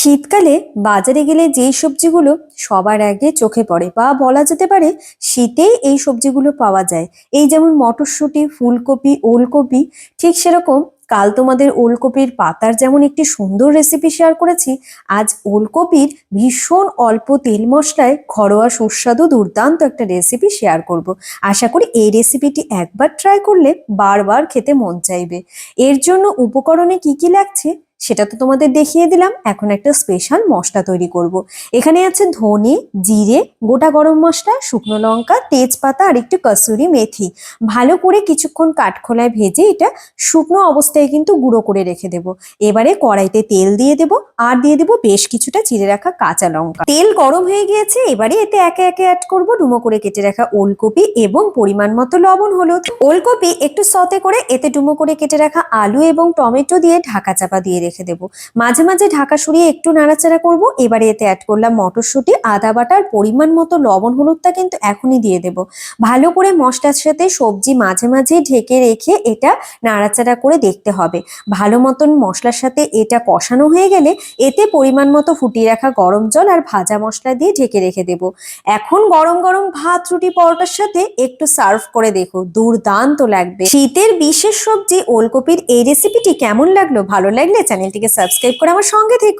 শীতকালে বাজারে গেলে যেই সবজিগুলো সবার আগে চোখে পড়ে বা বলা যেতে পারে শীতেই এই সবজিগুলো পাওয়া যায়। এই যেমন মটরশুঁটি, ফুলকপি, ওলকপি। ঠিক সেরকম কাল তোমাদের ওলকপির পাতার যেমন একটি সুন্দর রেসিপি শেয়ার করেছি, আজ ওলকপির ভীষণ অল্প তেল মশলায় ঘরোয়া সুস্বাদু দুর্দান্ত একটা রেসিপি শেয়ার করব। আশা করি এই রেসিপিটি একবার ট্রাই করলে বারবার খেতে মন চাইবে। এর জন্য উপকরণে কি কি লাগছে সেটা তো তোমাদের দেখিয়ে দিলাম। এখন একটা স্পেশাল মশলা তৈরি করব। এখানে আছে ধনে, জিরে, গোটা গরম মশলা, শুকনো লঙ্কা, তেজপাতা আর একটু কসুরি মেথি। ভালো করে কিছুক্ষণ কাঠখোলায় ভেজে এটা শুকনো অবস্থায় কিন্তু গুঁড়ো করে রেখে দেব। এবারে কড়াইতে তেল দিয়ে দেব আর দিয়ে দেব বেশ কিছুটা চিড়ে রাখা কাঁচা লঙ্কা। তেল গরম হয়ে গিয়েছে, এবারে এতে একে একে অ্যাড করব ডুমো করে কেটে রাখা ওলকপি এবং পরিমাণ মতো লবণ, হলুদ। ওলকপি একটু সতে করে এতে ডুমো করে কেটে রাখা আলু এবং টমেটো দিয়ে ঢাকা চাপা দিয়ে রেখে দেবো। মাঝে মাঝে ঢাকা সরিয়ে একটু নাড়াচাড়া করব। এবারে এতে অ্যাড করলাম মটরশুঁটি, আদা বাটার পরিমাণ মতো লবণ, হলুদটা কিন্তু এখনই দিয়ে দেব। ভালো করে মশলার সাথে সবজি মাঝে মাঝে ঢেকে রেখে এটা নাড়াচাড়া করে দেখতে হবে। ভালো মতন মশলার সাথে এটা কষানো হয়ে গেলে এতে পরিমাণ মতো ফুটিয়ে রাখা গরম জল আর ভাজা মশলা দিয়ে ঢেকে রেখে দেব। এখন গরম গরম ভাত, রুটি, পরোটার সাথে একটু সার্ভ করে দেখো, দুর্দান্ত লাগবে। শীতের বিশেষ সবজি ওলকপির এই রেসিপিটি কেমন লাগলো? ভালো লাগলে চ্যানেলটিকে সাবস্ক্রাইব করে আমার সঙ্গে থেকো।